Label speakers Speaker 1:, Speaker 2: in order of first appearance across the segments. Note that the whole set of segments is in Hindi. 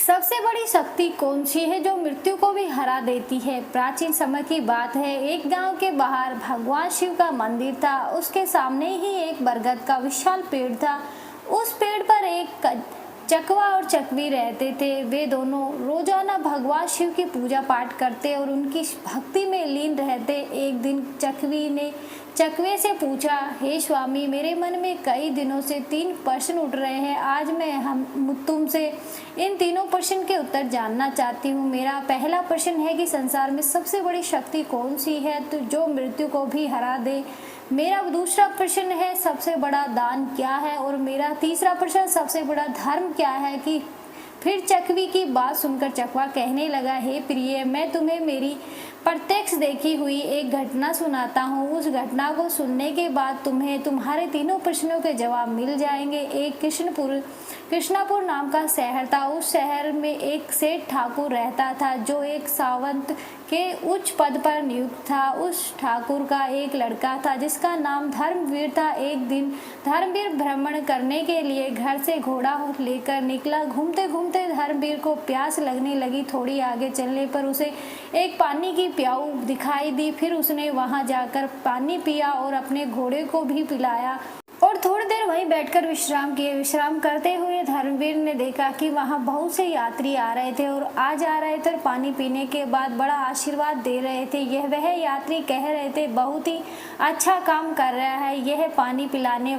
Speaker 1: सबसे बड़ी शक्ति कौन सी है जो मृत्यु को भी हरा देती है। प्राचीन समय की बात है। एक गांव के बाहर भगवान शिव का मंदिर था। उसके सामने ही एक बरगद का विशाल पेड़ था। उस पेड़ पर एक चकवा और चकवी रहते थे। वे दोनों रोजाना भगवान शिव की पूजा पाठ करते और उनकी भक्ति में लीन रहते। एक दिन चकवी ने चकवे से पूछा, हे स्वामी, मेरे मन में कई दिनों से 3 प्रश्न उठ रहे हैं। आज मैं तुमसे इन तीनों प्रश्न के उत्तर जानना चाहती हूँ। मेरा पहला प्रश्न है कि संसार में सबसे बड़ी शक्ति कौन सी है तो जो मृत्यु को भी हरा दे। मेरा दूसरा प्रश्न है सबसे बड़ा दान क्या है। और मेरा तीसरा प्रश्न सबसे बड़ा धर्म क्या है। कि फिर चकवी की बात सुनकर चकवा कहने लगा, हे प्रिय, मैं तुम्हें मेरी प्रत्यक्ष देखी हुई एक घटना सुनाता हूँ। उस घटना को सुनने के बाद तुम्हें तुम्हारे तीनों प्रश्नों के जवाब मिल जाएंगे। एक कृष्णापुर नाम का शहर था। उस शहर में एक सेठ ठाकुर रहता था जो एक सावंत के उच्च पद पर नियुक्त था। उस ठाकुर का एक लड़का था जिसका नाम धर्मवीर था। एक दिन धर्मवीर भ्रमण करने के लिए घर से घोड़ा लेकर निकला। घूमते घूमते धर्मवीर को प्यास लगने लगी। थोड़ी आगे चलने पर उसे एक पानी की प्याऊ दिखाई दी। फिर उसने वहां जाकर पानी पिया और अपने घोड़े को भी पिलाया और थोड़ी देर वहीं बैठकर विश्राम किए। विश्राम करते हुए धर्मवीर ने देखा कि वहां बहुत से यात्री आ रहे थे और आ जा रहे थे और पानी पीने के बाद बड़ा आशीर्वाद दे रहे थे। वह यात्री कह रहे थे, बहुत ही अच्छा काम कर रहा है यह पानी पिलाने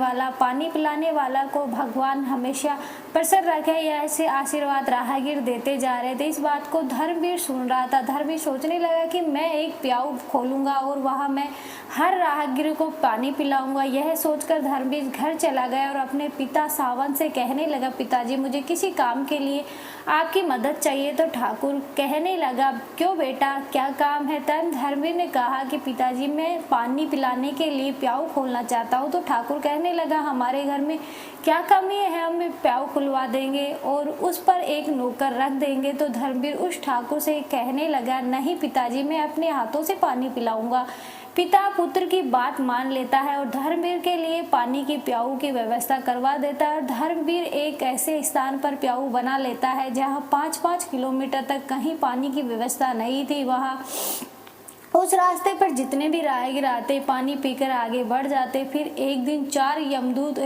Speaker 1: वाला को भगवान हमेशा प्रसन्न रखे। ऐसे आशीर्वाद राहगीर देते जा रहे थे। इस बात को धर्मवीर सुन रहा था। धर्मवीर सोचने लगा कि मैं एक प्याऊ खोलूंगा और वहां मैं हर राहगीर को पानी पिलाऊंगा। यह सोचकर धर्मवीर घर चला गया और अपने पिता सावंत से कहने लगा, पिताजी, मुझे किसी काम के लिए आपकी मदद चाहिए। तो ठाकुर कहने लगा, क्यों बेटा, क्या काम है। तब धर्मवीर ने कहा कि पिताजी, मैं पानी पिलाने के लिए प्याऊ खोलना चाहता हूँ। तो ठाकुर कहने लगा, हमारे घर में क्या कमी है, हम प्याऊ खुलवा देंगे और उस पर एक नौकर रख देंगे। तो धर्मवीर उस ठाकुर से कहने लगा, नहीं पिताजी, मैं अपने हाथों से पानी पिलाऊंगा। पिता पुत्र की बात मान लेता है और धर्मवीर के लिए पानी की प्याऊ की व्यवस्था करवा देता है। धर्मवीर एक ऐसे स्थान पर प्याऊ बना लेता है जहां 5-5 किलोमीटर तक कहीं पानी की व्यवस्था नहीं थी। वहां उस रास्ते पर जितने भी राहगीर आते पानी पीकर आगे बढ़ जाते। फिर एक दिन 4 यमदूत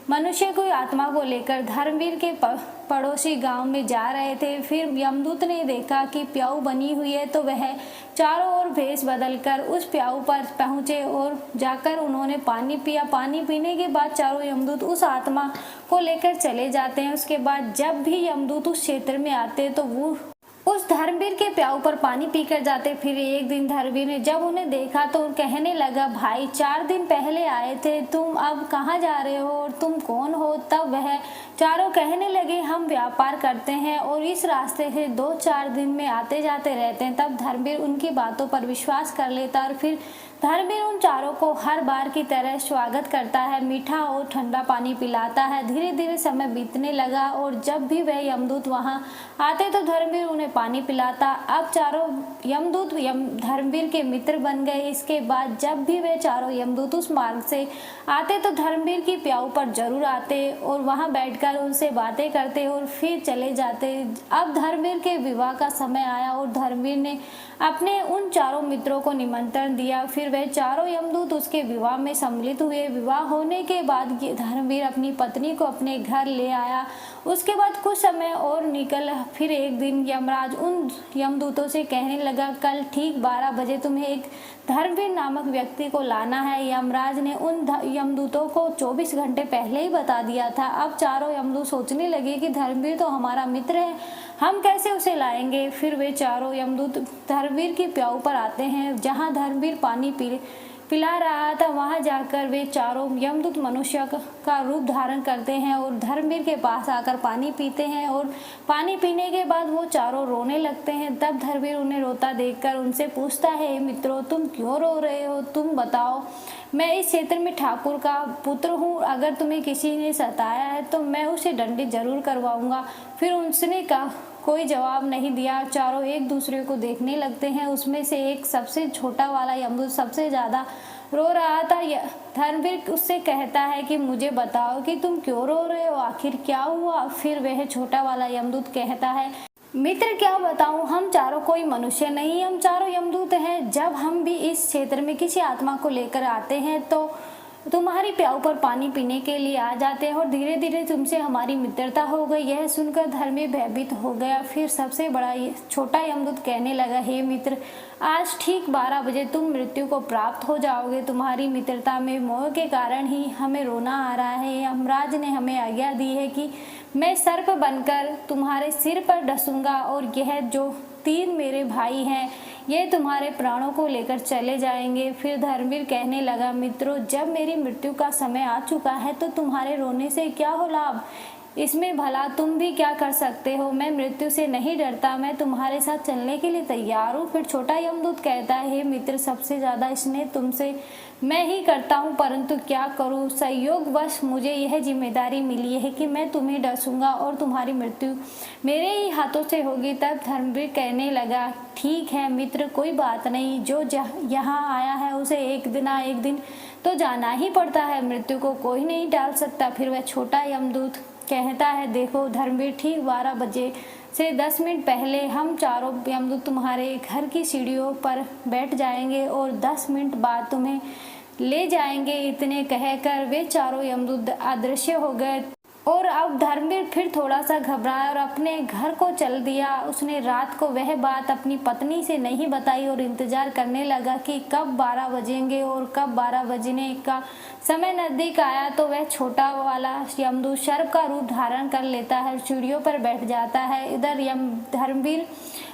Speaker 1: मनुष्य को आत्मा को लेकर धर्मवीर के पड़ोसी गांव में जा रहे थे। फिर यमदूत ने देखा कि प्याऊ बनी हुई है तो वह चारों ओर भेष बदलकर उस प्याऊ पर पहुंचे और जाकर उन्होंने पानी पिया। पानी पीने के बाद चारों यमदूत उस आत्मा को लेकर चले जाते हैं। उसके बाद जब भी यमदूत उस क्षेत्र में आते तो वो उस धर्मवीर के प्याऊ पर पानी पीकर जाते। फिर एक दिन धर्मवीर ने जब उन्हें देखा तो कहने लगा, भाई, 4 दिन पहले आए थे, तुम अब कहाँ जा रहे हो और तुम कौन हो। तब वह चारों कहने लगे, हम व्यापार करते हैं और इस रास्ते से 2-4 दिन में आते जाते रहते हैं। तब धर्मवीर उनकी बातों पर विश्वास कर लेता और फिर धर्मवीर उन चारों को हर बार की तरह स्वागत करता है, मीठा और ठंडा पानी पिलाता है। धीरे धीरे समय बीतने लगा और जब भी वह यमदूत वहां आते तो धर्मवीर उन्हें पानी पिलाता। अब चारों यमदूत धर्मवीर के मित्र बन गए। इसके बाद जब भी वे चारों यमदूत उस मार्ग से आते तो धर्मवीर की प्याऊ पर जरूर आते और वहां बैठकर उनसे बातें करते और फिर चले जाते। अब धर्मवीर के विवाह का समय आया और धर्मवीर ने अपने उन चारों मित्रों को निमंत्रण दिया। फिर वे चारों यमदूत उसके विवाह में सम्मिलित हुए। विवाह होने के बाद धर्मवीर अपनी पत्नी को अपने घर ले आया। उसके बाद कुछ समय और निकल फिर एक दिन यमराज उन यमदूतों से कहने लगा, कल ठीक 12 बजे तुम्हें एक धर्मवीर नामक व्यक्ति को लाना है। यमराज ने उन यमदूतों को 24 घंटे पहले ही बता दिया था। अब चारों यमदूत सोचने लगे कि धर्मवीर तो हमारा मित्र है, हम कैसे उसे लाएंगे। फिर वे चारों यमदूत धर्मवीर की प्याऊ पर आते हैं जहां धर्मवीर पानी पिला रहा था। वहां जाकर वे चारों यमदूत मनुष्य का रूप धारण करते हैं और धर्मवीर के पास आकर पानी पीते हैं और पानी पीने के बाद वो चारों रोने लगते हैं। तब धर्मवीर उन्हें रोता देखकर उनसे पूछता है, मित्रों, तुम क्यों रो रहे हो, तुम बताओ। मैं इस क्षेत्र में ठाकुर का पुत्र हूँ, अगर तुम्हें किसी ने सताया है तो मैं उसे दंडित जरूर करवाऊंगा। फिर उसने कोई जवाब नहीं दिया। चारों एक दूसरे को देखने लगते हैं। उसमें से एक सबसे छोटा वाला यमदूत सबसे ज्यादा रो रहा था। धर्मवीर उससे कहता है कि मुझे बताओ कि तुम क्यों रो रहे हो, आखिर क्या हुआ। फिर वह छोटा वाला यमदूत कहता है, मित्र क्या बताऊं, हम चारों कोई मनुष्य नहीं, हम चारों यमदूत हैं। जब हम भी इस क्षेत्र में किसी आत्मा को लेकर आते हैं तो तुम्हारी प्याऊ पर पानी पीने के लिए आ जाते हैं और धीरे धीरे तुमसे हमारी मित्रता हो गई। यह सुनकर धर्मी भयभीत हो गया। फिर सबसे बड़ा छोटा यमदूत कहने लगा, हे मित्र, आज ठीक 12 बजे तुम मृत्यु को प्राप्त हो जाओगे। तुम्हारी मित्रता में मोह के कारण ही हमें रोना आ रहा है। यमराज ने हमें आज्ञा दी है कि मैं सर्प बनकर तुम्हारे सिर पर डसूंगा और यह जो 3 मेरे भाई हैं ये तुम्हारे प्राणों को लेकर चले जाएंगे। फिर धर्मवीर कहने लगा, मित्रों, जब मेरी मृत्यु का समय आ चुका है तो तुम्हारे रोने से क्या हो लाभ, इसमें भला तुम भी क्या कर सकते हो। मैं मृत्यु से नहीं डरता, मैं तुम्हारे साथ चलने के लिए तैयार हूँ। फिर छोटा यमदूत कहता है, हे मित्र, सबसे ज्यादा स्नेह तुमसे मैं ही करता हूँ, परंतु क्या करूँ, संयोगवश मुझे यह जिम्मेदारी मिली है कि मैं तुम्हें डसूंगा और तुम्हारी मृत्यु मेरे ही हाथों से होगी। तब धर्मवीर कहने लगा, ठीक है मित्र, कोई बात नहीं, जो यहाँ आया है उसे एक दिन तो जाना ही पड़ता है, मृत्यु को कोई नहीं टाल सकता। फिर वह छोटा यमदूत कहता है, देखो धर्मवीर, ठीक 12 बजे से 10 मिनट पहले हम चारों यमदूत तुम्हारे घर की सीढ़ियों पर बैठ जाएंगे और 10 मिनट बाद तुम्हें ले जाएंगे। इतने कहकर वे चारों यमदूत अदृश्य हो गए और अब धर्मवीर फिर थोड़ा सा घबराया और अपने घर को चल दिया। उसने रात को वह बात अपनी पत्नी से नहीं बताई और इंतजार करने लगा कि कब 12 बजेंगे और कब 12 बजने का समय नजदीक आया तो वह छोटा वाला यमदूत सर्प का रूप धारण कर लेता है, सीढ़ियों पर बैठ जाता है। इधर धर्मवीर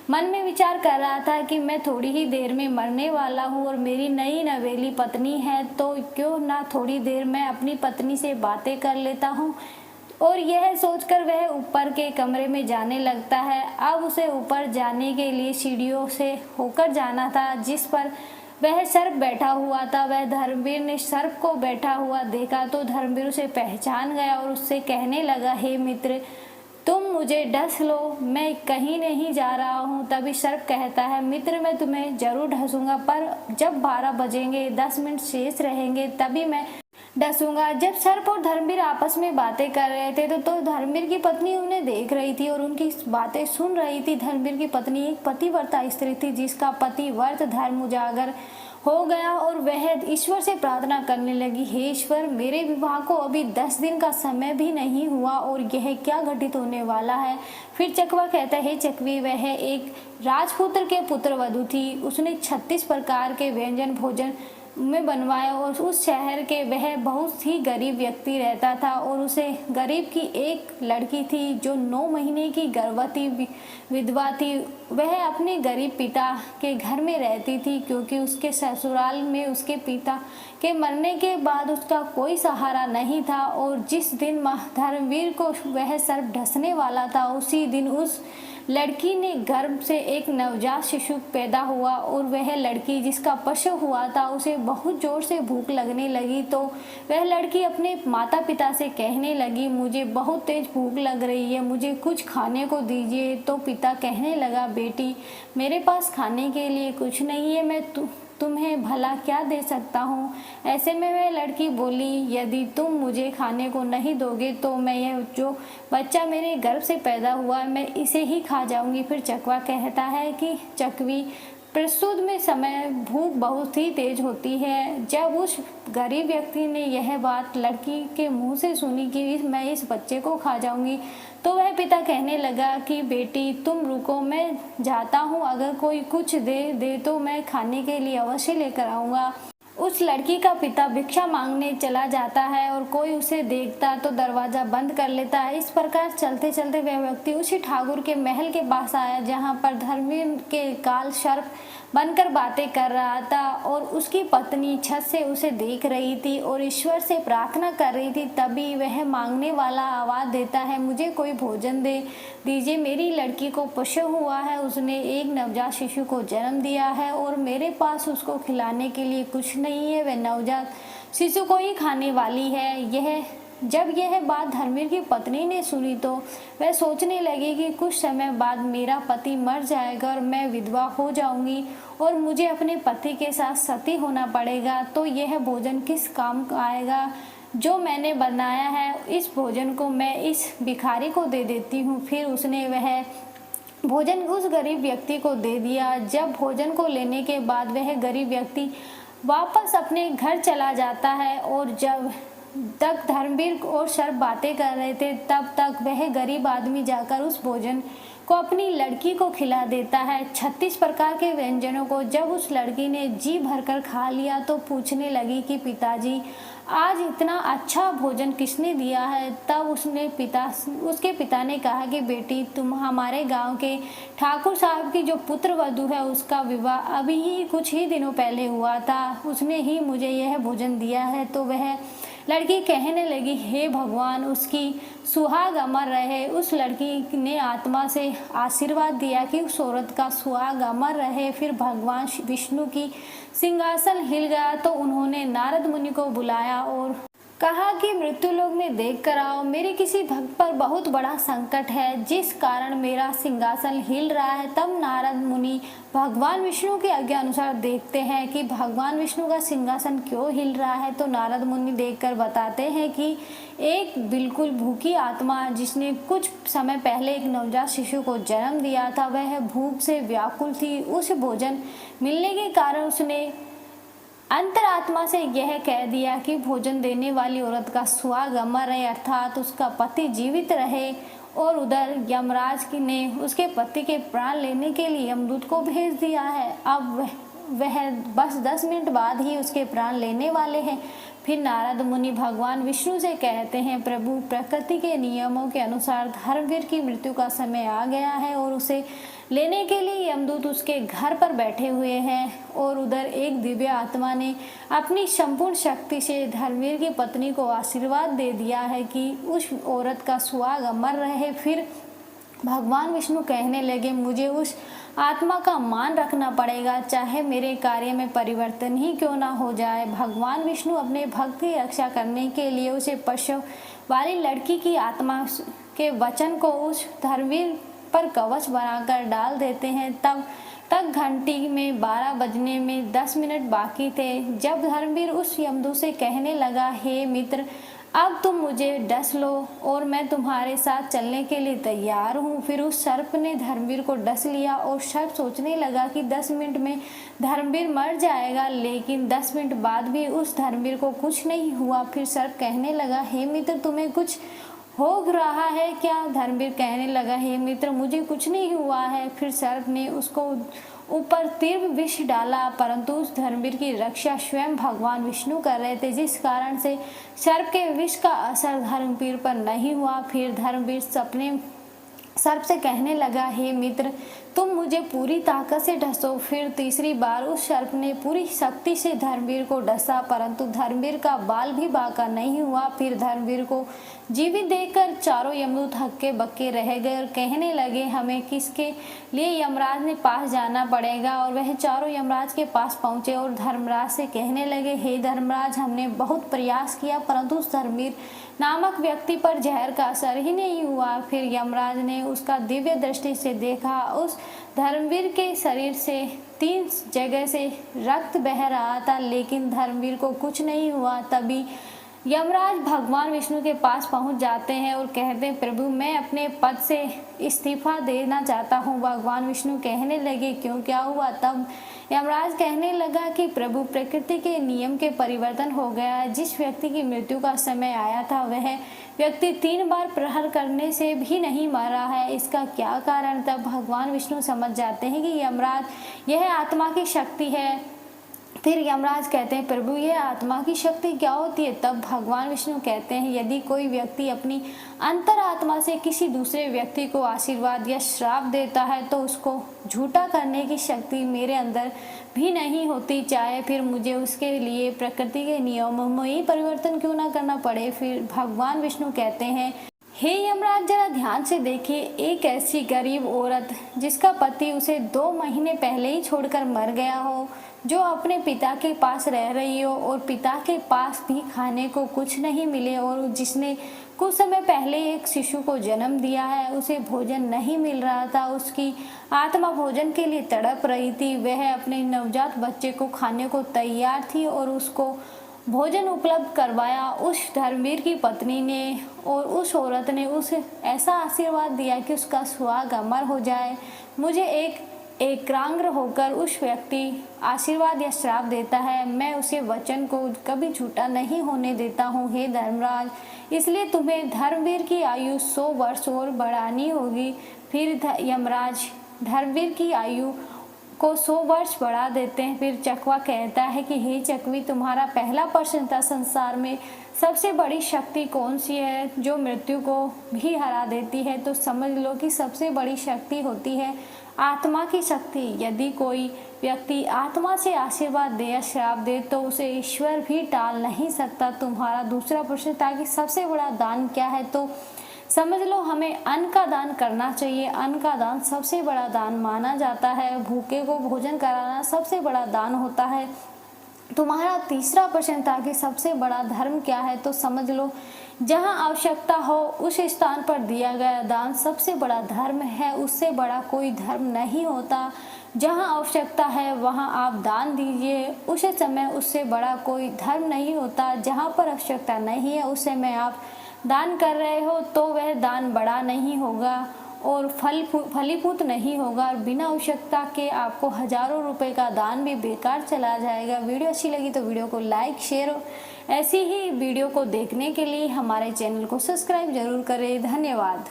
Speaker 1: मन में विचार कर रहा था कि मैं थोड़ी ही देर में मरने वाला हूँ और मेरी नई नवेली पत्नी है, तो क्यों ना थोड़ी देर मैं अपनी पत्नी से बातें कर लेता हूँ। और यह सोचकर वह ऊपर के कमरे में जाने लगता है। अब उसे ऊपर जाने के लिए सीढ़ियों से होकर जाना था जिस पर वह सर्प बैठा हुआ था। वह धर्मवीर ने सर्प को बैठा हुआ देखा तो धर्मवीर उसे पहचान गया और उससे कहने लगा, हे मित्र, तुम मुझे डस लो, मैं कहीं नहीं जा रहा हूँ। तभी सर्प कहता है, मित्र, मैं तुम्हें जरूर ढसूंगा, पर जब 12 बजेंगे 10 मिनट शेष रहेंगे तभी मैं डसूंगा। जब सर्प और धर्मवीर आपस में बातें कर रहे थे तो धर्मवीर की पत्नी उन्हें देख रही थी और उनकी बातें सुन रही थी। धर्मवीर की पत्नी एक पतिव्रता स्त्री थी जिसका पतिव्रत धर्म उजागर हो गया और वह ईश्वर से प्रार्थना करने लगी, हे ईश्वर, मेरे विवाह को अभी 10 दिन का समय भी नहीं हुआ और यह क्या घटित होने वाला है। फिर चकवा कहता है, हे चकवी, वह एक राजपुत्र के पुत्र वधू थी। उसने 36 प्रकार के व्यंजन भोजन में बनवाया और उस शहर के वह बहुत ही गरीब व्यक्ति रहता था और उसे गरीब की एक लड़की थी जो 9 महीने की गर्भवती विधवा थी। वह अपने गरीब पिता के घर में रहती थी क्योंकि उसके ससुराल में उसके पिता के मरने के बाद उसका कोई सहारा नहीं था। और जिस दिन धर्मवीर को वह सर्प ढसने वाला था उसी दिन उस लड़की ने गर्भ से एक नवजात शिशु पैदा हुआ और वह लड़की जिसका प्रसव हुआ था उसे बहुत जोर से भूख लगने लगी। तो वह लड़की अपने माता पिता से कहने लगी, मुझे बहुत तेज भूख लग रही है, मुझे कुछ खाने को दीजिए। तो पिता कहने लगा, बेटी, मेरे पास खाने के लिए कुछ नहीं है, मैं तुम्हें भला क्या दे सकता हूँ। ऐसे में वह लड़की बोली, यदि तुम मुझे खाने को नहीं दोगे तो मैं यह जो बच्चा मेरे गर्भ से पैदा हुआ है मैं इसे ही खा जाऊंगी। फिर चकवा कहता है कि चकवी, प्रसूत में समय भूख बहुत ही तेज होती है। जब उस गरीब व्यक्ति ने यह बात लड़की के मुंह से सुनी कि मैं इस बच्चे को खा जाऊंगी तो वह पिता कहने लगा कि बेटी तुम रुको, मैं जाता हूँ, अगर कोई कुछ दे तो मैं खाने के लिए अवश्य लेकर आऊँगा। उस लड़की का पिता भिक्षा मांगने चला जाता है और कोई उसे देखता तो दरवाजा बंद कर लेता है। इस प्रकार चलते चलते वह व्यक्ति उसी ठाकुर के महल के पास आया जहाँ पर धर्मवीर के काल सर्प बनकर बातें कर रहा था और उसकी पत्नी छत से उसे देख रही थी और ईश्वर से प्रार्थना कर रही थी। तभी वह मांगने वाला आवाज देता है, मुझे कोई भोजन दे दीजिए, मेरी लड़की को प्रसव हुआ है, उसने एक नवजात शिशु को जन्म दिया है और मेरे पास उसको खिलाने के लिए कुछ नहीं है, वह नवजात शिशु को ही खाने वाली है। यह जब यह बात धर्मवीर की पत्नी ने सुनी तो वह सोचने लगी कि कुछ समय बाद मेरा पति मर जाएगा और मैं विधवा हो जाऊंगी और मुझे अपने पति के साथ सती होना पड़ेगा, तो यह भोजन किस काम का आएगा जो मैंने बनाया है। इस भोजन को मैं इस भिखारी को दे देती हूँ। फिर उसने वह भोजन उस गरीब व्यक्ति को दे दिया। जब भोजन को लेने के बाद वह गरीब व्यक्ति वापस अपने घर चला जाता है और जब तक धर्मवीर और सर्प बातें कर रहे थे तब तक वह गरीब आदमी जाकर उस भोजन को अपनी लड़की को खिला देता है, 36 प्रकार के व्यंजनों को। जब उस लड़की ने जी भरकर खा लिया तो पूछने लगी कि पिताजी, आज इतना अच्छा भोजन किसने दिया है। तब उसके पिता ने कहा कि बेटी, तुम हमारे गांव के ठाकुर साहब की जो पुत्र वधू है उसका विवाह अभी ही कुछ ही दिनों पहले हुआ था, उसने ही मुझे यह भोजन दिया है। तो वह लड़की कहने लगी, हे भगवान, उसकी सुहाग अमर रहे। उस लड़की ने आत्मा से आशीर्वाद दिया कि उस औरत का सुहाग अमर रहे। फिर भगवान विष्णु की सिंहासन हिल गया तो उन्होंने नारद मुनि को बुलाया और कहा कि मृत्युलोक में देख कर आओ, मेरे किसी भक्त पर बहुत बड़ा संकट है जिस कारण मेरा सिंहासन हिल रहा है। तब नारद मुनि भगवान विष्णु की आज्ञा अनुसार देखते हैं कि भगवान विष्णु का सिंहासन क्यों हिल रहा है। तो नारद मुनि देखकर बताते हैं कि एक बिल्कुल भूखी आत्मा जिसने कुछ समय पहले एक नवजात शिशु को जन्म दिया था, वह भूख से व्याकुल थी। उस भोजन मिलने के कारण उसने अंतरात्मा से यह कह दिया कि भोजन देने वाली औरत का सुहाग अमर रहे, अर्थात उसका पति जीवित रहे। और उधर यमराज ने उसके पति के प्राण लेने के लिए यमदूत को भेज दिया है। अब वह बस 10 मिनट बाद ही उसके प्राण लेने वाले हैं। फिर नारद मुनि भगवान विष्णु से कहते हैं, प्रभु, प्रकृति के नियमों के अनुसार धर्मवीर की मृत्यु का समय आ गया है और उसे लेने के लिए यमदूत उसके घर पर बैठे हुए हैं। और उधर एक दिव्य आत्मा ने अपनी संपूर्ण शक्ति से धर्मवीर की पत्नी को आशीर्वाद दे दिया है कि उस औरत का सुहाग अमर रहे। फिर भगवान विष्णु कहने लगे, मुझे उस आत्मा का मान रखना पड़ेगा, चाहे मेरे कार्य में परिवर्तन ही क्यों ना हो जाए। भगवान विष्णु अपने भक्त की रक्षा करने के लिए उसे पशु वाली लड़की की आत्मा के वचन को उस धर्मवीर पर कवच बनाकर डाल देते हैं। तब तक घंटी में 12 बजने में 10 मिनट बाकी थे जब धर्मवीर उस यमदूत से कहने लगा, हे मित्र, अब तुम मुझे डस लो और मैं तुम्हारे साथ चलने के लिए तैयार हूँ। फिर उस सर्प ने धर्मवीर को डस लिया और सर्प सोचने लगा कि 10 मिनट में धर्मवीर मर जाएगा, लेकिन 10 मिनट बाद भी उस धर्मवीर को कुछ नहीं हुआ। फिर सर्प कहने लगा, हे मित्र, तुम्हें कुछ हो रहा है क्या। धर्मवीर कहने लगा, हे मित्र, मुझे कुछ नहीं हुआ है। फिर सर्प ने उसको ऊपर तीव्र विष डाला, परंतु उस धर्मवीर की रक्षा स्वयं भगवान विष्णु कर रहे थे, जिस कारण से सर्प के विष का असर धर्मवीर पर नहीं हुआ। फिर धर्मवीर सर्प से कहने लगा, हे मित्र, तुम मुझे पूरी ताकत से डसो। फिर तीसरी बार उस सर्प ने पूरी शक्ति से धर्मवीर को डसा, परंतु धर्मवीर का बाल भी बांका नहीं हुआ। फिर धर्मवीर को जीवित देखकर चारों यमदूत हक्के बक्के रह गए और कहने लगे, हमें किसके लिए यमराज ने पास जाना पड़ेगा। और वह चारों यमराज के पास पहुंचे और धर्मराज से कहने लगे, हे धर्मराज, हमने बहुत प्रयास किया परंतु उस धर्मवीर नामक व्यक्ति पर जहर का असर ही नहीं हुआ। फिर यमराज ने उसका दिव्य दृष्टि से देखा, उस धर्मवीर के शरीर से 3 जगह से रक्त बह रहा था, लेकिन धर्मवीर को कुछ नहीं हुआ। तभी यमराज भगवान विष्णु के पास पहुंच जाते हैं और कहते हैं, प्रभु, मैं अपने पद से इस्तीफा देना चाहता हूं। भगवान विष्णु कहने लगे, क्यों, क्या हुआ। तब यमराज कहने लगा कि प्रभु, प्रकृति के नियम के परिवर्तन हो गया है। जिस व्यक्ति की मृत्यु का समय आया था वह व्यक्ति 3 बार प्रहार करने से भी नहीं मरा है, इसका क्या कारण। तब भगवान विष्णु समझ जाते हैं कि यमराज, यह आत्मा की शक्ति है। फिर यमराज कहते हैं, प्रभु, यह आत्मा की शक्ति क्या होती है। तब भगवान विष्णु कहते हैं, यदि कोई व्यक्ति अपनी अंतरात्मा से किसी दूसरे व्यक्ति को आशीर्वाद या श्राप देता है तो उसको झूठा करने की शक्ति मेरे अंदर भी नहीं होती, चाहे फिर मुझे उसके लिए प्रकृति के नियमों में ही परिवर्तन क्यों ना करना पड़े। फिर भगवान विष्णु कहते हैं, हे यमराज, जरा ध्यान से देखिए, एक ऐसी गरीब औरत जिसका पति उसे 2 महीने पहले ही छोड़कर मर गया हो, जो अपने पिता के पास रह रही हो और पिता के पास भी खाने को कुछ नहीं मिले, और जिसने कुछ समय पहले एक शिशु को जन्म दिया है, उसे भोजन नहीं मिल रहा था, उसकी आत्मा भोजन के लिए तड़प रही थी। वह अपने नवजात बच्चे को खाने को तैयार थी और उसको भोजन उपलब्ध करवाया उस धर्मवीर की पत्नी ने, और उस औरत ने उसे ऐसा आशीर्वाद दिया कि उसका सुहाग अमर हो जाए। मुझे एकाग्र होकर उस व्यक्ति आशीर्वाद या श्राप देता है, मैं उसे वचन को कभी झूठा नहीं होने देता हूँ। हे धर्मराज, इसलिए तुम्हें धर्मवीर की आयु 100 वर्ष और बढ़ानी होगी। फिर यमराज धर्मवीर की आयु को 100 वर्ष बढ़ा देते हैं। फिर चकवा कहता है कि हे चकवी, तुम्हारा पहला प्रश्न था, संसार में सबसे बड़ी शक्ति कौन सी है जो मृत्यु को भी हरा देती है? तो समझ लो कि सबसे बड़ी शक्ति होती है आत्मा की शक्ति। यदि कोई व्यक्ति आत्मा से आशीर्वाद दे या श्राप दे तो उसे ईश्वर भी टाल नहीं सकता। तुम्हारा दूसरा प्रश्न था कि सबसे बड़ा दान क्या है, तो समझ लो हमें अन्न का दान करना चाहिए। अन्न का दान सबसे बड़ा दान माना जाता है। भूखे को भोजन कराना सबसे बड़ा दान होता है। तुम्हारा तीसरा प्रश्न था कि सबसे बड़ा धर्म क्या है, तो समझ लो जहाँ आवश्यकता हो उस स्थान पर दिया गया दान सबसे बड़ा धर्म है। उससे बड़ा कोई धर्म नहीं होता। जहाँ आवश्यकता है वहाँ आप दान दीजिए, उस समय उससे बड़ा कोई धर्म नहीं होता। जहाँ पर आवश्यकता नहीं है उस समय आप दान कर रहे हो तो वह दान बड़ा नहीं होगा और फलीभूत नहीं होगा, और बिना आवश्यकता के आपको हजारों रुपए का दान भी बेकार चला जाएगा। वीडियो अच्छी लगी तो वीडियो को लाइक शेयर, ऐसी ही वीडियो को देखने के लिए हमारे चैनल को सब्सक्राइब जरूर करें। धन्यवाद।